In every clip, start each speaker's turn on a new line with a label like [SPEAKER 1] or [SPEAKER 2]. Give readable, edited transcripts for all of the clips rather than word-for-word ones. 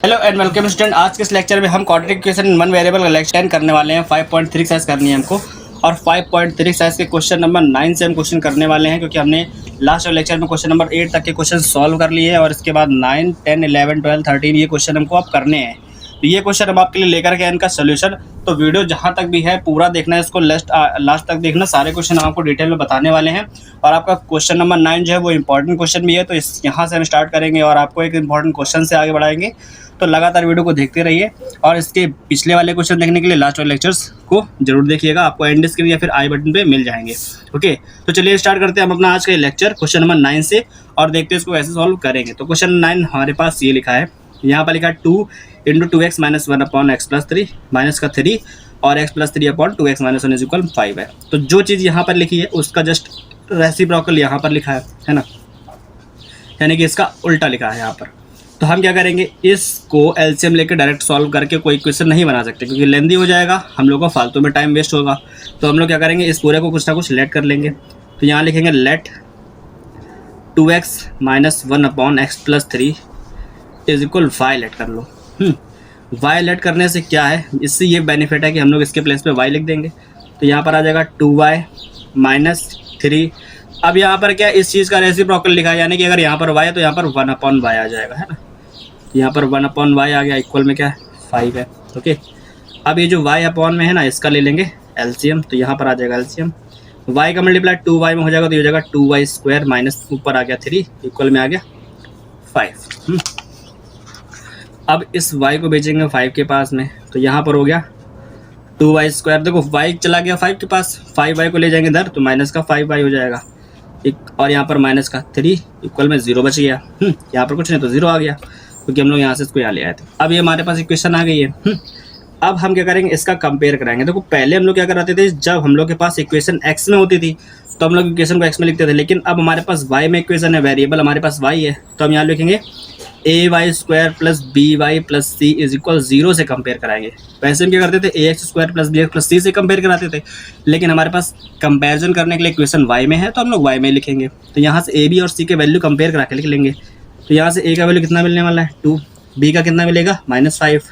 [SPEAKER 1] Hello and welcome student. आज के इस लेक्चर में हम क्वाड्रेटिक इक्वेशन वन वेरिएबल का लेक्चर करने वाले हैं। 5.3 साइज करनी है हमको और 5.3 साइज के क्वेश्चन नंबर 9 से हम क्वेश्चन करने वाले हैं, क्योंकि हमने लास्ट लेक्चर में क्वेश्चन नंबर 8 तक के क्वेश्चन सॉल्व कर लिए हैं और इसके बाद 9, 10, 11, 12, 13 ये क्वेश्चन हमको अब करने हैं। तो ये क्वेश्चन हम आपके लिए लेकर के इनका सोल्यूशन, तो वीडियो जहाँ तक भी है पूरा देखना है, इसको लास्ट तक देखना। सारे क्वेश्चन हम आपको डिटेल में बताने वाले हैं और आपका क्वेश्चन नंबर 9 जो है वो इंपॉर्टेंट क्वेश्चन भी है, तो यहाँ से हम स्टार्ट करेंगे और आपको एक इंपॉर्टेंट क्वेश्चन से आगे बढ़ाएंगे। तो लगातार वीडियो को देखते रहिए और इसके पिछले वाले क्वेश्चन देखने के लिए लास्ट वाले लेक्चर्स को जरूर देखिएगा, आपको एंड स्क्रीन या फिर आई बटन पे मिल जाएंगे। ओके, तो चलिए स्टार्ट करते हैं हम अपना आज का लेक्चर क्वेश्चन नंबर 9 से और देखते हैं इसको कैसे सॉल्व करेंगे। तो क्वेश्चन 9 हमारे पास ये लिखा है, यहाँ पर लिखा है 2 × 2x - 1 / x + 3 माइनस का 3 और x + 3 / 2x - 1 = 5 है। तो जो चीज़ यहाँ पर लिखी है उसका जस्ट रेसिप्रोकल यहाँ पर लिखा है ना, यानी कि इसका उल्टा लिखा है यहाँ पर। तो हम क्या करेंगे, इसको एलसीएम लेकर डायरेक्ट सॉल्व करके कोई क्वेश्चन नहीं बना सकते, क्योंकि लेंदी हो जाएगा, हम लोग को फालतू में टाइम वेस्ट होगा। तो हम लोग क्या करेंगे, इस पूरे को कुछ ना कुछ लेट कर लेंगे। तो यहाँ लिखेंगे late 2x - 1 / x + 3 = y late कर लो। y लेट करने से क्या है, इससे ये बेनिफिट है कि हम लोग इसके प्लेस पे y लिख देंगे। तो यहाँ पर आ जाएगा 2y - 3। अब यहाँ पर क्या, इस चीज़ का रेसिप्रोकल लिखा है, यानी कि अगर यहाँ पर y है तो यहाँ पर 1/y आ जाएगा, है ना। यहाँ पर 1/y आ गया, इक्वल में क्या है 5 है। ओके, अब ये जो y अपॉन में है ना, इसका ले लेंगे एलसीएम। तो यहाँ पर आ जाएगा एलसीएम, y का मल्टीप्लाई 2y में हो जाएगा, तो ये हो जाएगा 2y² माइनस ऊपर आ गया 3, इक्वल में आ गया 5। अब इस y को भेजेंगे 5 के पास में, तो यहाँ पर हो गया 2y²। देखो y चला गया 5 के पास, 5y को ले जाएंगे इधर तो माइनस का 5y हो जाएगा, और यहाँ पर माइनस का 3 इक्वल में 0 बच गया। यहाँ पर कुछ नहीं तो 0 आ गया, क्योंकि हम लोग यहाँ से इसको यहाँ ले आए थे। अब ये हमारे पास इक्वेशन आ गई है। अब हम क्या करेंगे, इसका कंपेयर कराएंगे। देखो पहले हम लोग क्या कराते थे, जब हम लोग के पास इक्वेशन x में होती थी तो हम लोग इक्वेशन को x में लिखते थे, लेकिन अब हमारे पास y में इक्वेशन है, वेरिएबल हमारे पास y है, तो हम यहाँ लिखेंगे ay² + by + c = 0 से कंपेयर कराएंगे। वैसे हम क्या करते थे, ax² + bx + c से कंपेयर कराते थे, लेकिन हमारे पास कंपैरिजन करने के लिए इक्वेशन y में है तो हम लोग y में लिखेंगे। तो यहाँ से a b और c के वैल्यू कंपेयर करा के लिख लेंगे। तो यहाँ से a का वैल्यू कितना मिलने वाला है 2, b का कितना मिलेगा -5,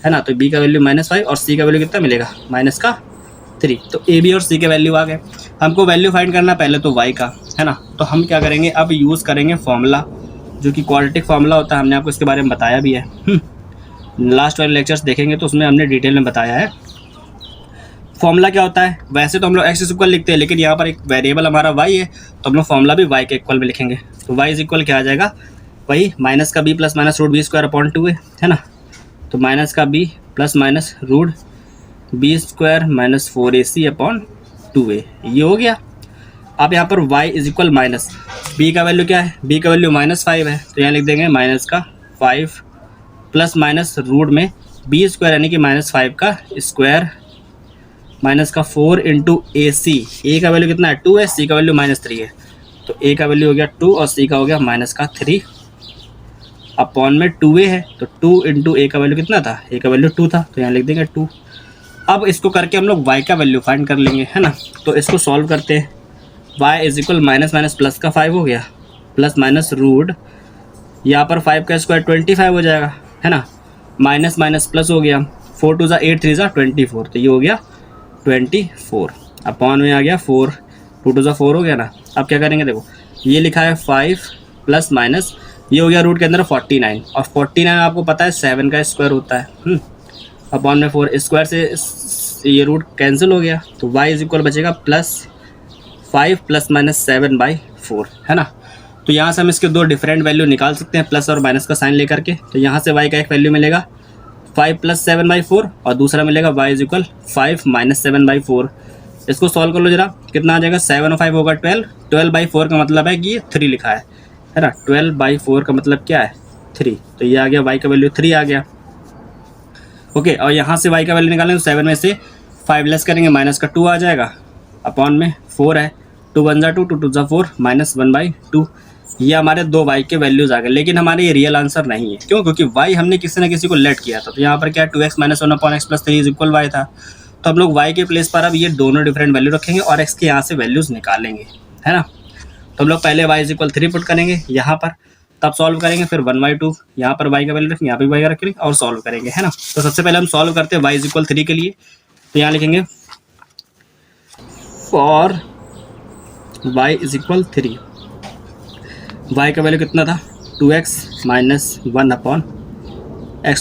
[SPEAKER 1] है ना। तो b का वैल्यू -5 और c का वैल्यू कितना मिलेगा -3। तो a b और c के वैल्यू आ गए। हमको वैल्यू फाइंड करना पहले तो y का, है ना। तो हम क्या करेंगे, अब यूज़ करेंगे फॉर्मूला, जो कि क्वाड्रेटिक फार्मूला होता है। हमने आपको इसके बारे में बताया भी है, लास्ट वाले लेक्चर्स देखेंगे तो उसमें हमने डिटेल में बताया है फॉर्मूला क्या होता है। वैसे तो हम लोग x इक्वल लिखते हैं, लेकिन यहाँ पर एक वेरिएबल हमारा y है, तो हम लोग फॉर्मूला भी y के इक्वल में लिखेंगे। तो y इक्वल क्या आ जाएगा, वही माइनस का b + -√b² है ना। तो माइनस का b + -√b² - 4ac/2a, ये हो गया। अब यहाँ पर y इक्वल माइनस b का वैल्यू क्या है, b का वैल्यू -5 है, तो यहाँ लिख देंगे -5 ± रूट में b² यानी कि -5 का स्क्वायर माइनस का 4 × ac। a का वैल्यू कितना है 2 है, c का वैल्यू -3 है, तो a का वैल्यू हो गया 2 और c का हो गया -3 अपॉन में 2a है, तो 2 × a का वैल्यू कितना था, a का वैल्यू 2 था, तो यहाँ लिख देंगे 2। अब इसको करके हम लोग y का वैल्यू फाइंड कर लेंगे, है ना। तो इसको सॉल्व करते हैं। y इक्वल -+ का 5 हो गया, प्लस रूट, यहाँ पर 5 का स्क्वायर 25 हो जाएगा, है ना। माइनस प्लस हो गया, 4 2 = 8 3 = 24, तो ये हो गया 24 अपॉन में आ गया 4, 2 2 = 4 हो गया ना। अब क्या करेंगे, देखो ये लिखा है 5 प्लस माइनस, ये हो गया रूट के अंदर 49, और 49 आपको पता है 7 का स्क्वायर होता है, अपॉन में 4, स्क्वायर से ये रूट कैंसिल हो गया, तो y इक्वल बचेगा +5 ± 7/4, है ना। तो यहाँ से हम इसके दो डिफरेंट वैल्यू निकाल सकते हैं, प्लस और माइनस का साइन लेकर के। तो यहाँ से y का एक वैल्यू मिलेगा 5 + 7/4 और दूसरा मिलेगा y इक्वल 5 - 7/4। इसको सॉल्व कर लो जरा, कितना आ जाएगा, 7 और 5 होगा 12, 12/4 का मतलब है कि ये 3 लिखा है ना। 12/4 का मतलब क्या है 3, तो ये आ गया, y का वैल्यू 3 आ गया। ओके, और यहाँ से y का वैल्यू निकालेंगे तो 7 में से 5 लेस करेंगे, माइनस का 2 आ जाएगा, अपॉन में 4 है, 2 1 = 2, 2 2 = 4, -1/2। ये हमारे दो y के वैल्यूज़ आ गए, लेकिन हमारे ये रियल आंसर नहीं है। क्यों, क्योंकि y हमने किसी न किसी को लेट किया था। तो यहाँ पर क्या 2x - 1 / x + 3 = y था, तो हम लोग y के प्लेस पर अब ये दोनों डिफरेंट वैल्यू रखेंगे और x के यहाँ से वैल्यूज़ निकालेंगे, है ना। तो हम लोग पहले y इक्वल 3 पुट करेंगे यहाँ पर, तब सॉल्व करेंगे, फिर 1/2 यहाँ पर y का वैल्यू रखेंगे, यहाँ पे y का रखेंगे और सॉल्व करेंगे, है ना। तो सबसे पहले हम सॉल्व करते हैं y = 3 के लिए। तो यहाँ लिखेंगे फॉर y = 3, y का वैल्यू कितना था 2x - 1/x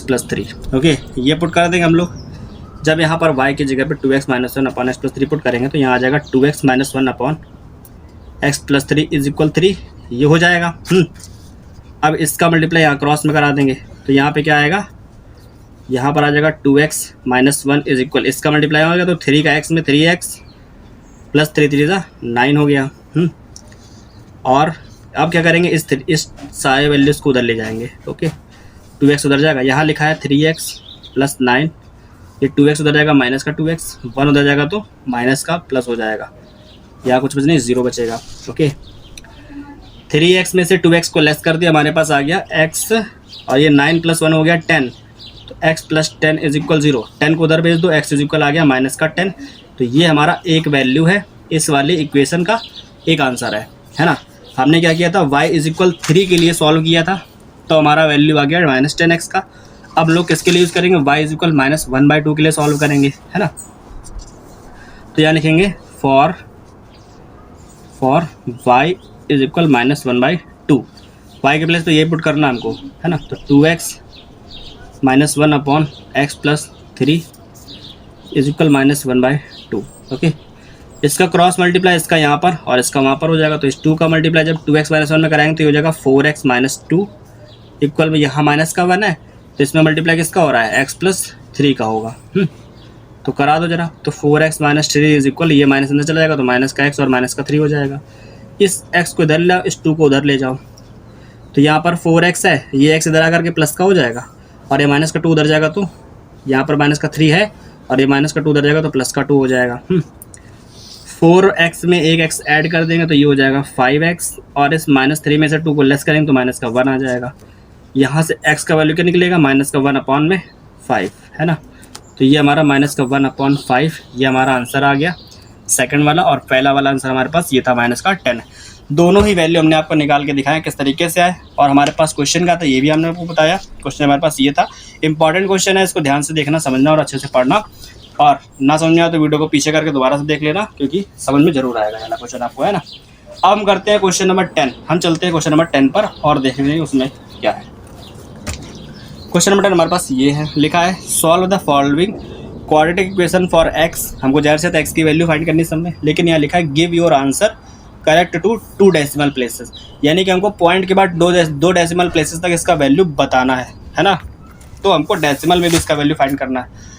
[SPEAKER 1] + 3। ओके, ये पुट कर देंगे हम लोग। जब यहाँ पर y की जगह पे 2x - 1/x + 3 पुट करेंगे तो यहाँ आ जाएगा 2x - 1/x + 3 = 3, ये हो जाएगा। अब इसका मल्टीप्लाई यहाँ क्रॉस में करा देंगे तो यहाँ पे क्या आएगा, यहाँ पर आ जाएगा 2x - 1 = इसका मल्टीप्लाई होगा तो 3 का x में 3x + 3 3 9 हो गया। और अब क्या करेंगे, इस सारे वैल्यूज़ को उधर ले जाएंगे। ओके, 2x उधर जाएगा, यहाँ लिखा है 3x + 9, ये 2x उधर जाएगा माइनस का 2x, 1 उधर जाएगा तो माइनस का प्लस हो जाएगा, यहाँ कुछ बच नहीं 0 बचेगा। ओके, 3x में से 2x को लेस कर दिया, हमारे पास आ गया x, और ये 9 + 1 हो गया 10, तो x + 10 = 0, 10 को उधर भेज दो, x = आ गया -10। तो ये हमारा एक वैल्यू है, इस वाली इक्वेशन का एक आंसर है ना। हमने क्या किया था, y = 3 के लिए सॉल्व किया था, तो हमारा वैल्यू आ गया -10x का। अब लोग किसके लिए यूज़ करेंगे, y = -1/2 के लिए सॉल्व करेंगे, है ना। तो यहाँ लिखेंगे फॉर y = -1/2, y के प्लेस पे ये पुट करना हमको, है ना। तो 2x - 1/x + 3 = -1/2। ओके, इसका क्रॉस मल्टीप्लाई इसका यहाँ पर और इसका वहाँ पर हो जाएगा, तो इस 2 का मल्टीप्लाई जब 2x - 1 में कराएंगे तो ये हो जाएगा 4x - 2 इक्वल में यहाँ माइनस का 1 है, तो इसमें मल्टीप्लाई किसका हो रहा है, x + 3 का होगा। तो करा दो जरा, तो 4x - 3 = ये माइनस अंदर चला जाएगा तो माइनस का x और माइनस का 3 हो जाएगा। इस x को इधर ले आओ, इस 2 को उधर ले जाओ, तो यहाँ पर 4x है, ये x इधर आकर के प्लस का हो जाएगा, और ये माइनस का 2 उधर जाएगा तो यहाँ पर माइनस का 3 है, और ये माइनस का 2 उधर जाएगा तो प्लस का 2 हो जाएगा। 4x में एक x ऐड कर देंगे तो ये हो जाएगा 5x, और इस -3 में से 2 को लेस करेंगे तो माइनस का 1 आ जाएगा। यहाँ से x का वैल्यू क्या निकलेगा, -1/5, है ना। तो ये हमारा -1/5, ये हमारा आंसर आ गया सेकंड वाला, और पहला वाला आंसर हमारे पास ये था -10। दोनों ही वैल्यू हमने आपको निकाल के दिखाया किस तरीके से आए, और हमारे पास क्वेश्चन का था ये भी हमने आपको बताया। क्वेश्चन हमारे पास ये था, इंपॉर्टेंट क्वेश्चन है, इसको ध्यान से देखना, समझना और अच्छे से पढ़ना, और ना समझ में आए तो वीडियो को पीछे करके दोबारा से देख लेना, क्योंकि समझ में जरूर आएगा है ना क्वेश्चन आपको, है ना। अब हम करते हैं क्वेश्चन नंबर 10, हम चलते हैं क्वेश्चन नंबर 10 पर और देख लेंगे उसमें क्या है। क्वेश्चन नंबर 10 हमारे पास ये है, लिखा है solve the following quadratic equation for x। हमको ज़ाहिर से x की वैल्यू फाइंड करनी सब में, लेकिन यहाँ लिखा है give your answer correct to 2 decimal places, यानी कि हमको पॉइंट के बाद 2 डेसिमल प्लेसेस तक इसका वैल्यू बताना है ना। तो हमको डेसिमल में भी इसका वैल्यू फाइंड करना है।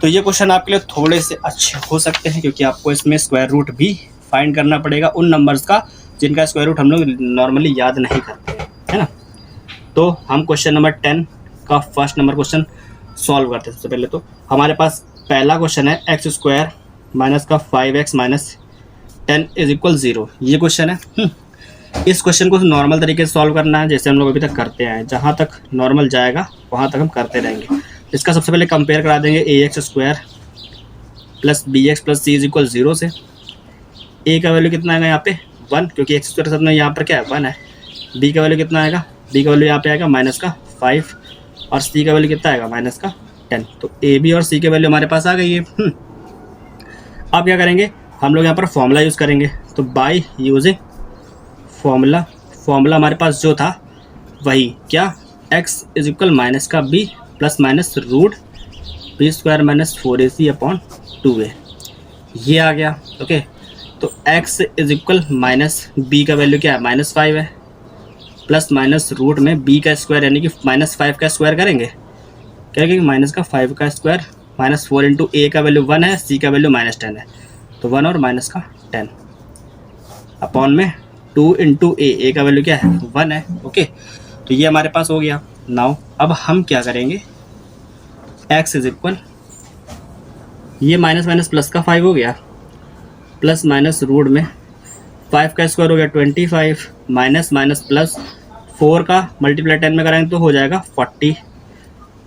[SPEAKER 1] तो ये क्वेश्चन आपके लिए थोड़े से अच्छे हो सकते हैं, क्योंकि आपको इसमें स्क्वायर रूट भी फाइंड करना पड़ेगा उन नंबर्स का जिनका स्क्वायर रूट हम लोग नॉर्मली याद नहीं करते हैं, है ना। तो हम क्वेश्चन नंबर 10 का फर्स्ट नंबर क्वेश्चन सॉल्व करते हैं। सबसे पहले तो हमारे पास पहला क्वेश्चन है x² - 5x - 10 = 0, ये क्वेश्चन है। इस क्वेश्चन को नॉर्मल तरीके से सॉल्व करना है, जैसे हम लोग अभी तक करते आए, जहाँ तक नॉर्मल जाएगा वहाँ तक हम करते रहेंगे। इसका सबसे पहले कंपेयर करा देंगे ax² + bx + c = 0 से। a का वैल्यू कितना आएगा यहाँ पे 1, क्योंकि x² के साथ में यहाँ पर क्या है 1 है। b का वैल्यू कितना आएगा, b का वैल्यू यहाँ पे आएगा -5, और c का वैल्यू कितना आएगा -10। तो a b और c के वैल्यू हमारे पास आ गई है। अब क्या करेंगे, हम लोग यहाँ पर फॉर्मूला यूज़ करेंगे। तो बाय यूजिंग फॉर्मूला हमारे पास जो था वही क्या, x = -b ± √b² - 4ac/2a, ये आ गया। ओके, तो x = b का वैल्यू क्या है -5 है, प्लस माइनस रूट में b का स्क्वायर यानी कि -5 का स्क्वायर करेंगे, क्या करेंगे -5 का स्क्वायर, -4 × a का वैल्यू 1 है, c का वैल्यू -10 है, तो 1 और -10 अपॉन में 2 × a का वैल्यू क्या है 1 है। ओके, तो ये हमारे पास हो गया। नाउ अब हम क्या करेंगे, x ये माइनस प्लस का 5 हो गया, प्लस माइनस रूट में 5 का स्क्वायर हो गया 25, माइनस प्लस 4 का मल्टीप्लाई 10 में कराएंगे तो हो जाएगा 40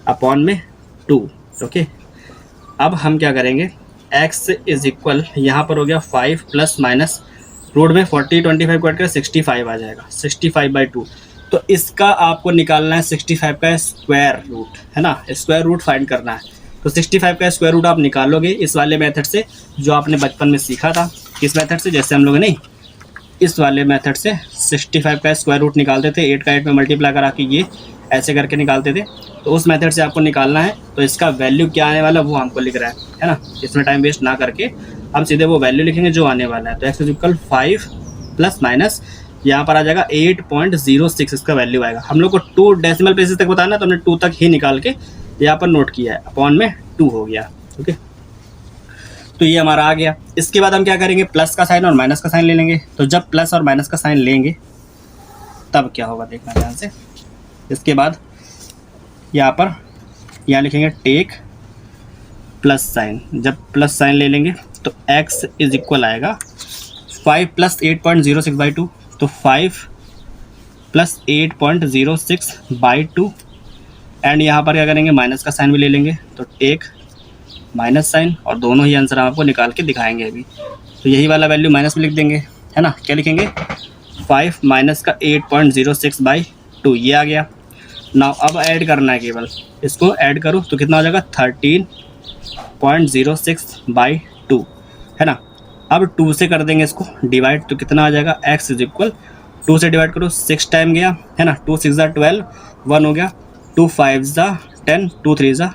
[SPEAKER 1] अपॉन में 2। ओके, अब हम क्या करेंगे, x यहाँ पर हो गया 5 प्लस माइनस रूट में 40 25 को ऐड कर 65 आ जाएगा, 65/2। तो इसका आपको निकालना है 65 का स्क्वायर रूट, है ना, स्क्वायर रूट फाइंड करना है। तो 65 का स्क्वायर रूट आप निकालोगे इस वाले मेथड से जो आपने बचपन में सीखा था। किस मेथड से? जैसे हम लोग नहीं इस वाले मेथड से 65 का स्क्वायर रूट निकालते थे, 8 का 8 में मल्टीप्लाई करा के ये ऐसे करके निकालते थे। तो उस मेथड से आपको निकालना है। तो इसका वैल्यू क्या आने वाला वो हमको लिख रहा है ना। इसमें टाइम वेस्ट ना करके हम सीधे वो वैल्यू लिखेंगे जो आने वाला है। तो x इक्वल 5 प्लस माइनस यहाँ पर आ जाएगा 8.06 इसका वैल्यू आएगा। हम लोग को 2 डेसिमल प्लेसेस तक बताना तो हमने 2 तक ही निकाल के यहाँ पर नोट किया है, अपॉन में 2 हो गया। ओके, तो ये हमारा आ गया। इसके बाद हम क्या करेंगे, प्लस का साइन और माइनस का साइन ले लेंगे। तो जब प्लस और माइनस का साइन लेंगे तब क्या होगा देखना ध्यान से। इसके बाद यहाँ लिखेंगे टेक प्लस साइन। जब प्लस साइन ले लेंगे तो x इज इक्वल आएगा 5 प्लस 8.06/2। तो 5 प्लस 8.06/2 एंड यहाँ पर क्या करेंगे, माइनस का साइन भी ले लेंगे। तो टेक माइनस साइन और दोनों ही आंसर हम आपको निकाल के दिखाएंगे अभी। तो यही वाला वैल्यू माइनस में लिख देंगे, है ना। क्या लिखेंगे, 5 माइनस का 8.06/2 ये आ गया। नाउ अब ऐड करना है, केवल इसको ऐड करो तो कितना हो जाएगा 13.06/2, है ना। अब 2 से कर देंगे इसको डिवाइड तो कितना आ जाएगा, x इज इक्वल 2 से डिवाइड करो 6 टाइम गया, है ना। 2 6 12 1 हो गया, 2 5 10 2 3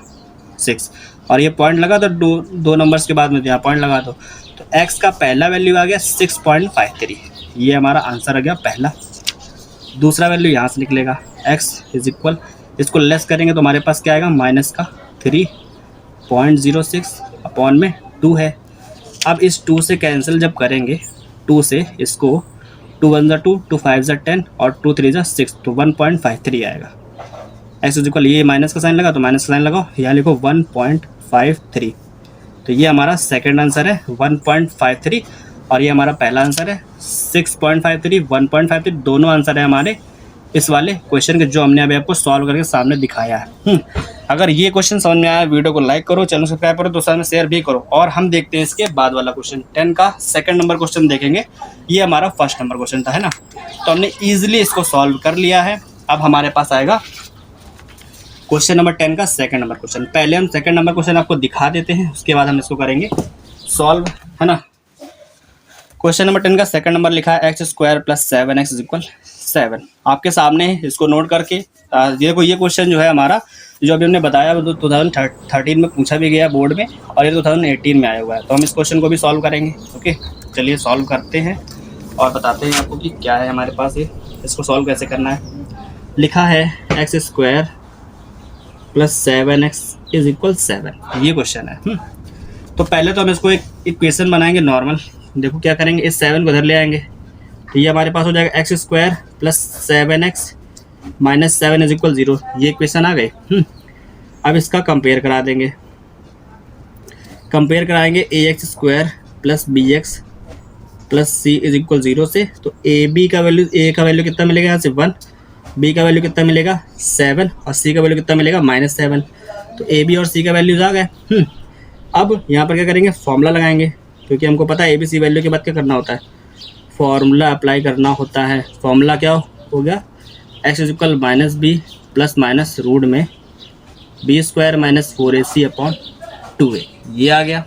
[SPEAKER 1] 6 और ये पॉइंट लगा तो दो नंबर्स के बाद में यहाँ पॉइंट लगा दो। तो x का पहला वैल्यू आ गया 6.53, ये हमारा आंसर आ गया पहला। दूसरा वैल्यू यहाँ से निकलेगा x इज इक्वल, इसको लेस करेंगे तो हमारे पास क्या आएगा, माइनस का 3.06 अपॉन में 2 है। अब इस 2 से कैंसिल जब करेंगे, 2 से इसको 2 1 2 2 5 10 और 2 3 6 तो 1.53 आएगा। x इज इक्वल, ये माइनस का साइन लगा तो माइनस का साइन लगाओ, यहाँ लिखो 1.53। तो ये हमारा सेकंड आंसर है 1.53 और ये हमारा पहला आंसर है 6.53 1.53। दोनों आंसर है हमारे इस वाले क्वेश्चन के जो हमने अभी आपको सॉल्व करके सामने दिखाया है। अगर ये क्वेश्चन समझ में आया, वीडियो को लाइक करो, चैनल सब्सक्राइब करो, दोस्तों में शेयर भी करो। और हम देखते हैं इसके बाद वाला क्वेश्चन 10 का सेकंड नंबर क्वेश्चन देखेंगे। ये हमारा फर्स्ट नंबर क्वेश्चन था, है ना। तो हमने ईजिली इसको सॉल्व कर लिया है। अब हमारे पास आएगा क्वेश्चन नंबर 10 का सेकंड नंबर क्वेश्चन। पहले हम सेकंड नंबर क्वेश्चन आपको दिखा देते हैं, उसके बाद हम इसको करेंगे सॉल्व, है ना। क्वेश्चन नंबर 10 का सेकंड नंबर लिखा है x square plus 7x is equal 7। आपके सामने इसको नोट करके देखो, ये क्वेश्चन जो है हमारा जो अभी हमने बताया वो 2013 में पूछा भी गया बोर्ड में और ये 2018 में आया हुआ है। तो हम इस क्वेश्चन को भी सॉल्व करेंगे। ओके, चलिए सॉल्व करते हैं और बताते हैं आपको कि क्या है हमारे पास ये, इसको सॉल्व कैसे करना है। लिखा है x square plus 7x is equal 7, ये क्वेश्चन है। तो पहले तो हम इसको एक इक्वेशन बनाएंगे नॉर्मल। देखो क्या करेंगे, इस 7 को इधर ले आएंगे तो ये हमारे पास हो जाएगा x square plus 7x minus 7 is equal 0, ये इक्वेशन आ गए। अब इसका कंपेयर करा देंगे, कंपेयर कराएंगे ax square plus bx plus c is equal 0 से। तो ab का वैल्यू, a का वैल्यू कितना मिलेगा यहाँ से 1, b का वैल्यू कितना मिलेगा 7 और c का वैल्यू कितना मिलेगा -7। तो ab और c का वैल्यूज आ गए। अब यहाँ पर क्या करेंगे, फॉर्मूला लगाएंगे, क्योंकि हमको पता है ABC वैल्यू के बाद क्या करना होता है, फॉर्मूला अप्लाई करना होता है। फॉर्मूला क्या हो गया, x is equal minus B plus minus root में B square minus 4ac upon 2a, ये आ गया।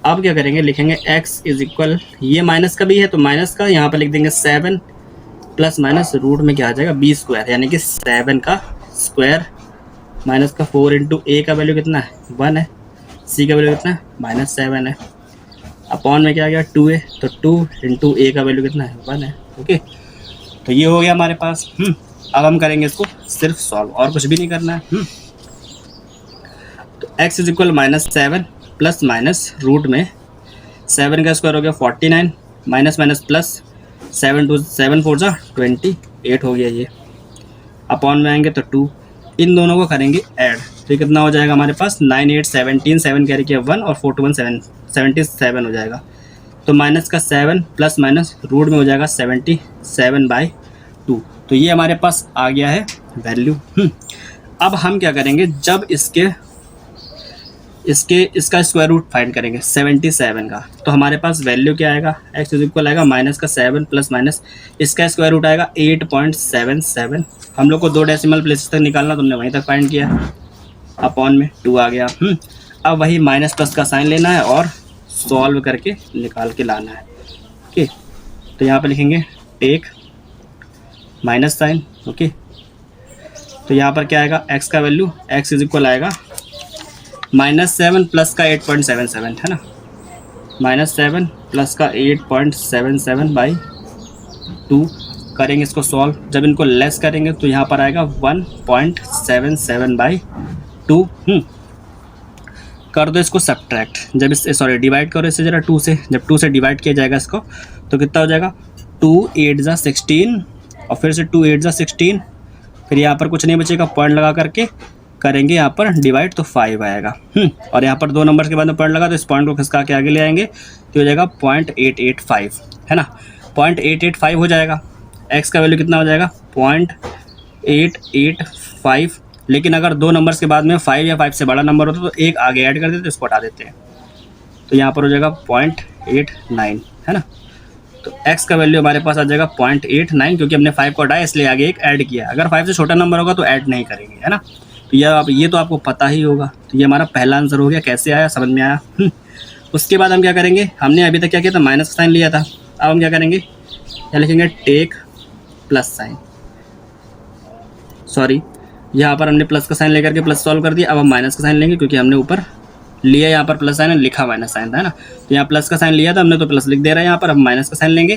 [SPEAKER 1] अब क्या करेंगे, लिखेंगे x इज इक्वल, ये माइनस का भी है तो माइनस का यहाँ पर लिख देंगे 7 प्लस माइनस रूट में क्या आ जाएगा b स्क्वायर, यानी कि 7 का स्क्वायर माइनस का 4 इंटू a का वैल्यू कितना है 1 है, c का वैल्यू कितना है -7 है, अपॉन में क्या आ गया 2a, तो 2 इंटू a का वैल्यू कितना है 1 है। ओके, तो ये हो गया हमारे पास। अब हम करेंगे इसको सिर्फ सॉल्व, और कुछ भी नहीं करना है। तो x is equal -7 plus minus root में 7 का स्क्वायर हो गया 49 माइनस माइनस प्लस 7 2 7 4 28 हो गया ये, अपॉन में आएंगे तो 2, इन दोनों को करेंगे ऐड तो कितना हो जाएगा हमारे पास 9 8 17 7 कैरी किया 1 और 4 2 1 7 77 हो जाएगा। तो माइनस का 7 प्लस माइनस रूट में हो जाएगा 77/2। तो ये हमारे पास आ गया है वैल्यू। अब हम क्या करेंगे, जब इसके इसका स्क्वायर रूट फाइंड करेंगे 77 का। तो हमारे पास वैल्यू क्या आएगा, x इज इक्वल आएगा माइनस का 7 प्लस माइनस इसका स्क्वायर रूट आएगा 8.77। हम लोग को 2 डेसिमल प्लेसेस तक निकालना, तुमने वहीं तक फाइंड किया, अपॉन में 2 आ गया। अब वही माइनस प्लस का साइन लेना है और सॉल्व करके निकाल के लाना है। ओके, तो यहाँ पे लिखेंगे टेक माइनस साइन। ओके, तो यहाँ पर क्या आएगा, x का वैल्यू x इज इक्वल आएगा -7 प्लस का 8.77 है ना, -7 प्लस का 8.77/2 करेंगे इसको सॉल्व। जब इनको लेस करेंगे तो यहाँ पर आएगा 1.77/2। कर दो इसको सब्ट्रैक्ट, जब इस डिवाइड करो इससे ज़रा 2 से, जब 2 से डिवाइड किया जाएगा इसको तो कितना हो जाएगा, 2 8 जा 16 और फिर से 2 8 जा 16, फिर यहाँ पर कुछ नहीं बचेगा, पॉइंट लगा करके करेंगे यहाँ पर डिवाइड तो 5 आएगा। और यहाँ पर 2 नंबर्स के बाद में पॉइंट लगा तो इस पॉइंट को खिसका के आगे ले आएंगे तो हो जाएगा 0.885 है ना, 0.885 हो जाएगा। x का वैल्यू कितना हो जाएगा, 0.885। लेकिन अगर 2 नंबर्स के बाद में 5 या 5 से बड़ा नंबर होता तो एक आगे ऐड कर देते, इसको हटा देते हैं, तो यहाँ पर हो जाएगा 0.89 है ना। तो x का वैल्यू हमारे पास आ जाएगा 0.89, क्योंकि हमने 5 को हटाया इसलिए आगे एक ऐड किया। अगर 5 से छोटा नंबर होगा तो ऐड नहीं करेंगे, है ना। तो ये तो आपको पता ही होगा। तो ये हमारा पहला आंसर हो गया। कैसे आया, समझ में आया। उसके बाद हम क्या करेंगे, हमने अभी तक क्या किया था, माइनस का साइन लिया था। अब हम क्या करेंगे, क्या लिखेंगे, टेक प्लस साइन, सॉरी यहाँ पर हमने प्लस का साइन लेकर के प्लस सॉल्व कर दिया। अब हम माइनस का साइन लेंगे, क्योंकि हमने ऊपर लिया यहाँ पर प्लस साइन, लिखा माइनस साइन था, है ना। तो यहाँ प्लस का साइन लिया था हमने तो प्लस लिख दे रहा है यहाँ पर। हम माइनस का साइन लेंगे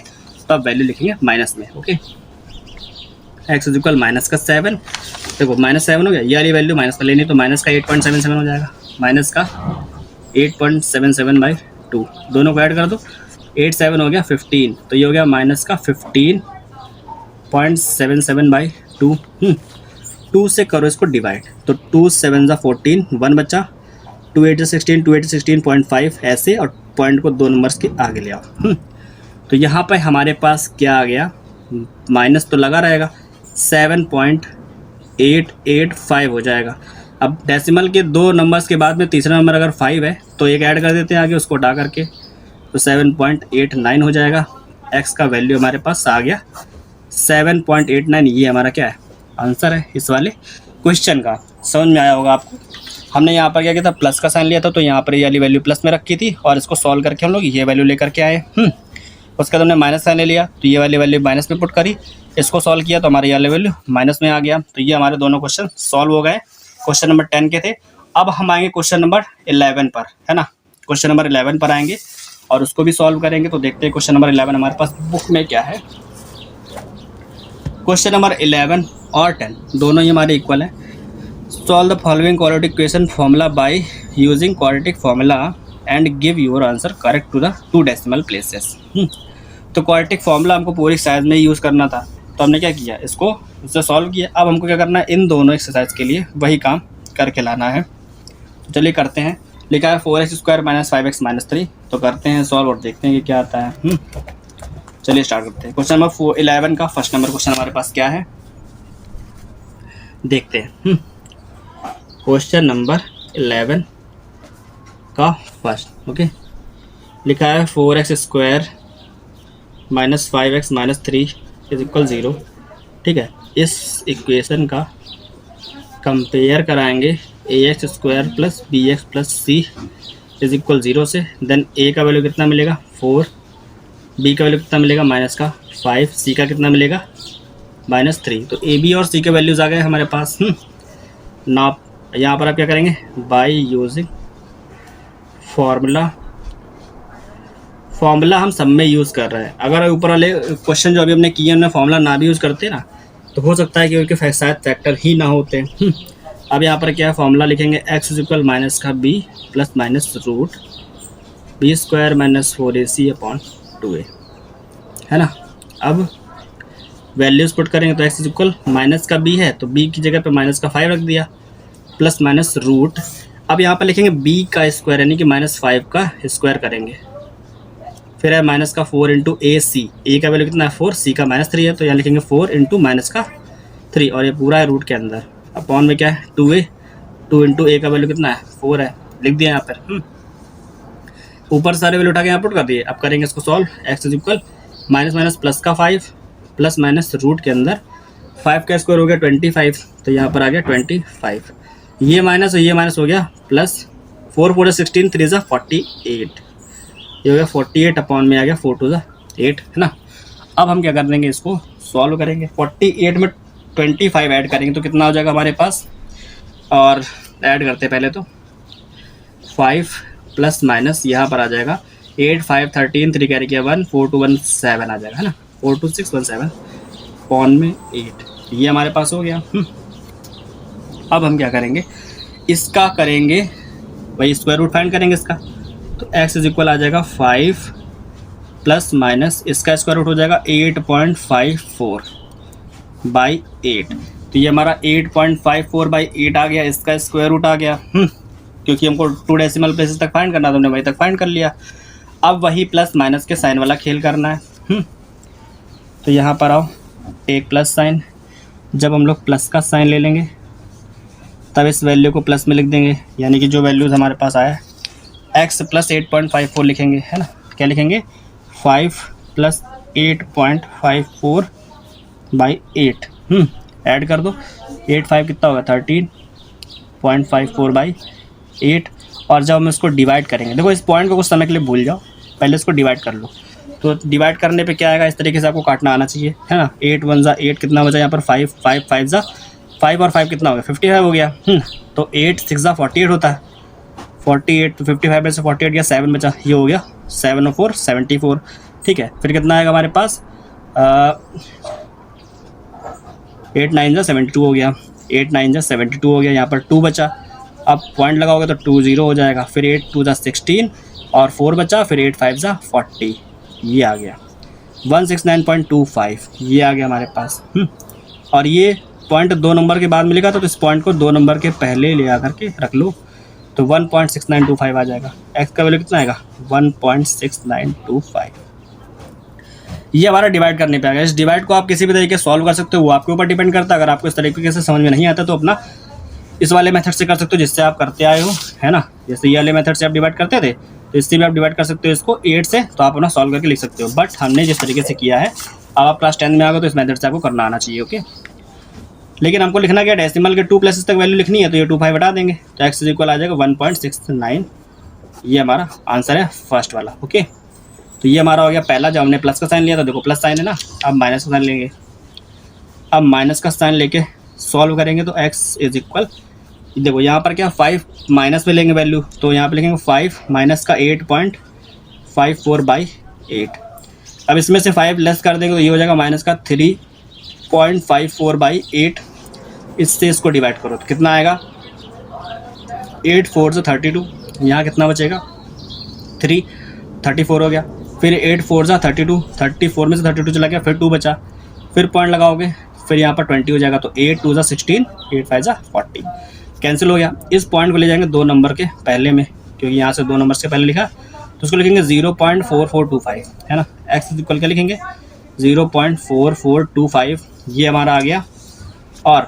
[SPEAKER 1] तो अब वैल्यू लिखेंगे माइनस में। Okay, x is equal minus का 7, देखो -7 हो गया, ये वाली वैल्यू माइनस का लेनी तो माइनस का 8.77 हो जाएगा, माइनस का 8.77/2, दोनों को ऐड कर दो, 8 7 हो गया 15, तो ये हो गया माइनस का 15.77/2। 2 से करो इसको डिवाइड, तो 2 7 जा 14, 1 बचा, 2 8 जा 16, 2 8 16.5 ऐसे, और पॉइंट को 2 नंबर्स के आगे ले आओ। तो यहाँ पर हमारे पास क्या आ गया, माइनस तो लगा रहेगा, 7.885 हो जाएगा। अब डेसिमल के 2 नंबर्स के बाद में तीसरा नंबर अगर 5 है तो एक ऐड कर देते हैं आगे, उसको हटा करके, तो 7.89 हो जाएगा। x का वैल्यू हमारे पास आ गया 7.89। ये हमारा क्या है, आंसर है इस वाले क्वेश्चन का। समझ में आया होगा आपको। हमने यहाँ पर क्या किया था, प्लस का साइन लिया था, तो यहाँ पर ये वाली वैल्यू प्लस में रखी थी और इसको सॉल्व करके हम लोग ये वैल्यू लेकर के आए। उसके बाद हमने माइनस साइन ले लिया, तो ये वाली वैल्यू माइनस में पुट करी, इसको सॉल्व किया तो हमारे ये वाली वैल्यू माइनस में आ गया। तो ये हमारे दोनों क्वेश्चन सॉल्व हो गए। क्वेश्चन नंबर 10 के थे। अब हम आएंगे क्वेश्चन नंबर 11 पर, है ना। क्वेश्चन नंबर 11 पर आएंगे और उसको भी सॉल्व करेंगे। तो देखते हैं क्वेश्चन नंबर 11 हमारे पास बुक में क्या है। क्वेश्चन नंबर 11 और 10 दोनों ही हमारे इक्वल है। Solve the following quadratic equation formula by using quadratic formula and give your answer correct to the 2 decimal places. तो क्वाड्रेटिक फॉर्मूला हमको पूरी साइज में यूज़ करना था, तो हमने क्या किया, इसको इससे सॉल्व किया। अब हमको क्या करना है, इन दोनों एक्सरसाइज के लिए वही काम करके लाना है। चलिए करते हैं। लिखा है 4x² - 5x - 3, तो करते हैं सॉल्व और देखते हैं कि क्या आता है। चलिए स्टार्ट करते हैं। क्वेश्चन नंबर 11 का फर्स्ट नंबर क्वेश्चन हमारे पास क्या है, देखते हैं। क्वेश्चन नंबर 11 का फर्स्ट, ओके, लिखा है 4x² - 5x - 3 = 0। ठीक है, इस इक्वेशन का कंपेयर कराएंगे ax² + bx + c = 0 से। देन a का वैल्यू कितना मिलेगा, 4, b का वैल्यू कितना मिलेगा, -5, c का कितना मिलेगा, -3। तो a b और c के वैल्यूज़ आ गए हमारे पास। ना यहाँ पर आप क्या करेंगे, बाय यूजिंग फॉर्मूला हम सब में यूज़ कर रहे हैं। अगर ऊपर वाले क्वेश्चन जो अभी हमने किए उनमें फॉर्मूला ना भी यूज़ करते ना, तो हो सकता है कि उनके शायद फैक्टर ही ना होते। अब यहाँ पर क्या है, फॉर्मूला लिखेंगे x = -b + -√b² - 4ac/2a, है ना। अब वैल्यूज़ पुट करेंगे तो x = -b है तो b की जगह पे -5 रख दिया, +√। अब यहाँ पर लिखेंगे b का स्क्वायर यानी कि -5 का स्क्वायर करेंगे। फिर है -4 × ac, a का वैल्यू कितना है 4, c का -3 है, तो यहाँ लिखेंगे 4 × -3 और ये पूरा है रूट के अंदर। अपॉन में क्या है 2a, 2 × a का वैल्यू कितना है 4 है, लिख दिया यहाँ पर। ऊपर सारे वैल्यू उठा के यहाँ पुट कर दिए। अब करेंगे इसको solve. X is equal minus minus plus का 5 प्लस माइनस रूट के अंदर 5 का स्क्वायर हो गया 25, तो यहाँ पर आ गया 25। ये माइनस और ये माइनस हो गया प्लस 4 4 16 3 ज़ा 48, ये हो गया 48 अपॉन में आ गया 4 2 ज़ा 8, है ना। अब हम क्या कर देंगे, इसको सॉल्व करेंगे। 48 में 25 ऐड करेंगे तो कितना हो जाएगा हमारे पास, और ऐड करते हैं पहले तो 5 प्लस माइनस यहाँ पर आ जाएगा 8 5 13 3 कैरी किया 1 4 2 1 7 आ जाएगा, है ना। 4 2 6 1 7 पॉन में 8, ये हमारे पास हो गया। अब हम क्या करेंगे, इसका करेंगे वही स्क्वायर रूट फाइंड करेंगे इसका। तो x इज इक्वल आ जाएगा 5 प्लस माइनस इसका स्क्वायर रूट हो जाएगा 8.54 बाई 8, तो ये हमारा 8.54 बाई 8 आ गया, इसका स्क्वायर रूट आ गया। क्योंकि हमको 2 डेसिमल प्लेसेस तक फाइंड करना था, हमने वहीं तक फाइंड कर लिया। अब वही प्लस माइनस के साइन वाला खेल करना है। तो यहाँ पर आओ, एक प्लस साइन, जब हम लोग प्लस का साइन ले लेंगे तब इस वैल्यू को प्लस में लिख देंगे, यानी कि जो वैल्यूज़ हमारे पास आया x प्लस 8.54 लिखेंगे, है ना। क्या लिखेंगे, 5 प्लस 8.54 बाई 8। ऐड कर दो, 8 5 कितना होगा 13.54 बाई 8। और जब हम इसको डिवाइड करेंगे, देखो इस पॉइंट को कुछ समय के लिए भूल जाओ, पहले इसको डिवाइड कर लो। तो डिवाइड करने पे क्या आएगा, इस तरीके से आपको काटना आना चाहिए, है ना। 8 1 ज़ा 8 कितना बचा यहाँ पर 5 5 5 ज़ा 5 और 5 कितना हो गया 55 हो गया। तो 8 6 ज़ा 48 होता है, 48 तो 55 में से 48 गया 7 बचा, ये हो गया 7 और 4 74। ठीक है, फिर कितना आएगा हमारे पास 8 9 ज़ा 72 हो गया, 8 9 ज़ा 72 हो गया, यहाँ पर 2 बचा। अब पॉइंट लगाओगे तो 2 0 हो जाएगा, फिर 8 2 ज़ा 16 और 4 बचा, फिर 8 5 ज़ा 40, ये आ गया 169.25, ये आ गया हमारे पास। और ये पॉइंट 2 नंबर के बाद मिलेगा, तो इस पॉइंट को 2 नंबर के पहले ले आकर के रख लो, तो 1.6925 आ जाएगा। x का वैल्यू कितना आएगा 1.6925। ये हमारा डिवाइड करने पे आएगा। इस डिवाइड को आप किसी भी तरीके से सॉल्व कर सकते हो, वो आपके ऊपर डिपेंड करता है। अगर आपको इस तरीके से समझ में नहीं आता तो अपना इस वाले मेथड से कर सकते हो जिससे आप करते आए हो, है ना। जैसे ये वाले मेथड से आप डिवाइड करते थे तो इससे भी आप डिवाइड कर सकते हो इसको 8 से, तो आप अपना सॉल्व करके लिख सकते हो। बट हमने जिस तरीके से किया है, अब आप क्लास 10 में आ गए तो इस मेथड से आपको करना आना चाहिए, ओके। लेकिन हमको लिखना क्या, डेसिमल के 2 प्लेसेस तक वैल्यू लिखनी है, तो ये 2 5 हटा देंगे, तो x इज इक्वल आ जाएगा 1.69। ये हमारा आंसर है फर्स्ट वाला, ओके। तो ये हमारा हो गया पहला। जब हमने प्लस का साइन लिया था, देखो प्लस साइन है ना, अब माइनस का साइन लेंगे। अब माइनस का साइन लेके सॉल्व करेंगे तो x इज इक्वल, देखो यहाँ पर क्या 5 माइनस में लेंगे वैल्यू, तो यहाँ पर लिखेंगे 5 माइनस का 8.54 बाई 8। अब इसमें से 5 लेस कर देंगे तो ये हो जाएगा माइनस का 3.54 बाई 8। इससे इसको डिवाइड करो तो कितना आएगा 8 4 से 32, यहाँ कितना बचेगा 3 34 हो गया। फिर 8 4 से 32, 34 में से 32 चला गया, फिर 2 बचा, फिर पॉइंट लगाओगे, फिर यहाँ पर 20 हो जाएगा, तो 8 2 से 16, 8 5 से 40, कैंसिल हो गया। इस पॉइंट को ले जाएंगे 2 नंबर के पहले में, क्योंकि यहाँ से 2 नंबर से पहले लिखा, तो उसको लिखेंगे 0.4425, है ना। x इक्वल क्या लिखेंगे 0.4425, ये हमारा आ गया। और